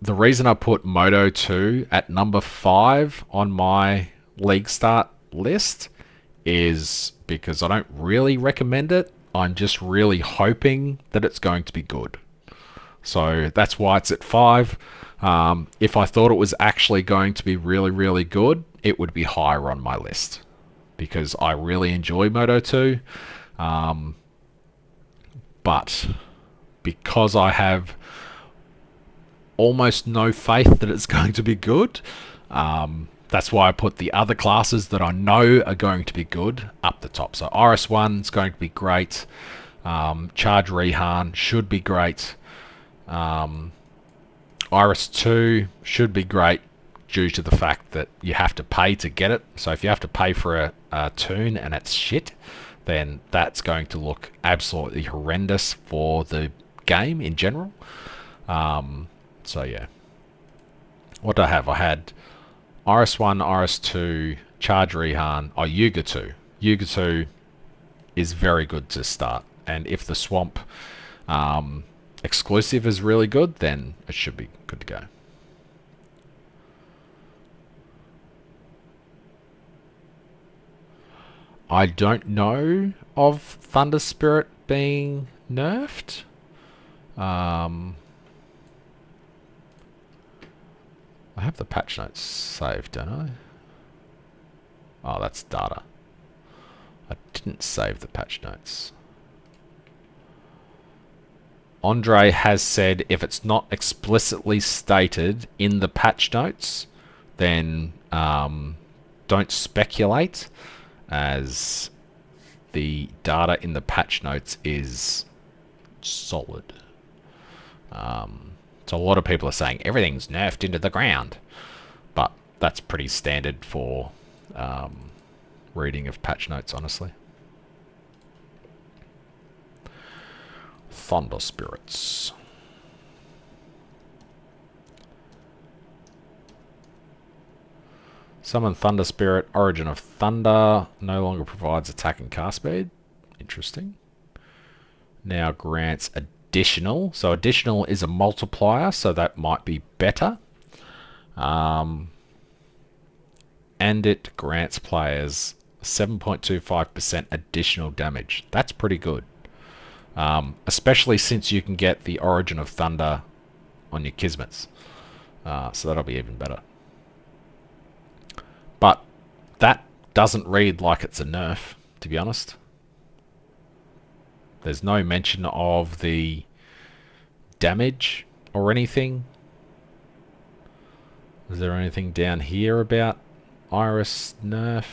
The reason I put Moto 2 at number 5 on my League Start list is because I don't really recommend it. I'm just really hoping that it's going to be good. So that's why it's at 5. If I thought it was actually going to be really, really good, it would be higher on my list. Because I really enjoy Moto 2. But because I have almost no faith that it's going to be good, that's why I put the other classes that I know are going to be good up the top. So RS1 is going to be great. Charge Rehan should be great. Iris 2 should be great due to the fact that you have to pay to get it. So if you have to pay for a tune and it's shit, then that's going to look absolutely horrendous for the game in general. So yeah. What do I have? I had RS1, RS2, Charge Rehan, Yuga 2. Yuga 2 is very good to start. And if the Swamp exclusive is really good, then it should be good to go. I don't know of Thunder Spirit being nerfed. I have the patch notes saved, don't I? Oh, that's data. I didn't save the patch notes. Andre has said if it's not explicitly stated in the patch notes, then don't speculate, as the data in the patch notes is solid. So a lot of people are saying everything's nerfed into the ground, but that's pretty standard for reading of patch notes, honestly. Thunder Spirits. Summon Thunder Spirit. Origin of Thunder. No longer provides attack and cast speed. Interesting. Now grants additional. So additional is a multiplier, so that might be better. And it grants players 7.25% additional damage. That's pretty good. Especially since you can get the Origin of Thunder on your Kismets. So that'll be even better. But that doesn't read like it's a nerf, to be honest. There's no mention of the damage or anything. Is there anything down here about Iris nerf?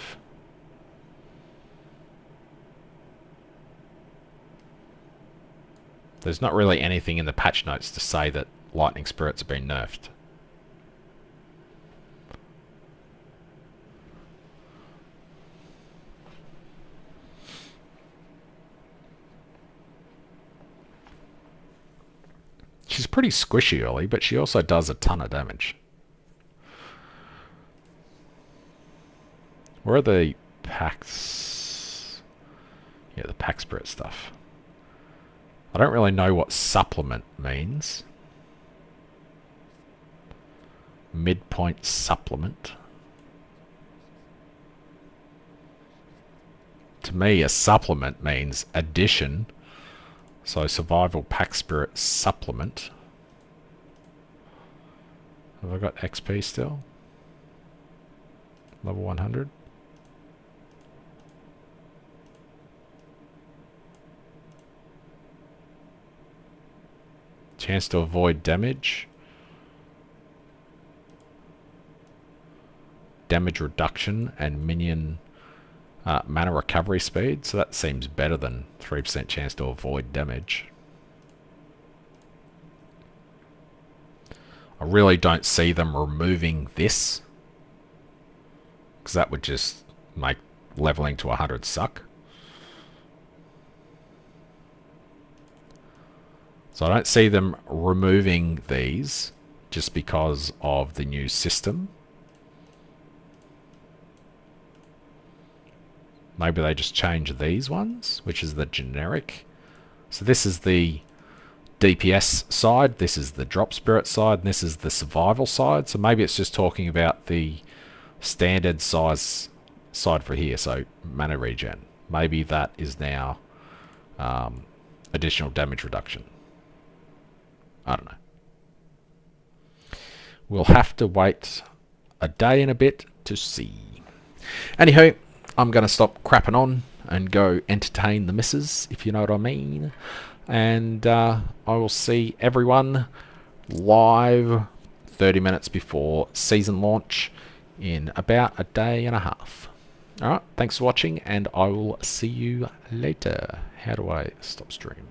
There's not really anything in the patch notes to say that Lightning Spirits have been nerfed. She's pretty squishy early, but she also does a ton of damage. Where are the packs? Yeah, the pack spirit stuff. I don't really know what supplement means. Midpoint supplement. To me, a supplement means addition. So survival pack spirit supplement. Have I got XP still? Level 100. Chance to avoid damage. Damage reduction and minion mana recovery speed. So that seems better than 3% chance to avoid damage. I really don't see them removing this, because that would just make leveling to 100 suck. So I don't see them removing these just because of the new system. Maybe they just change these ones, which is the generic. So this is the DPS side, this is the drop spirit side, and this is the survival side. So maybe it's just talking about the standard size side for here, so mana regen. Maybe that is now additional damage reduction. I don't know. We'll have to wait a day and a bit to see. Anywho, I'm going to stop crapping on and go entertain the missus, if you know what I mean. And I will see everyone live 30 minutes before season launch in about a day and a half. Alright, thanks for watching, and I will see you later. How do I stop stream?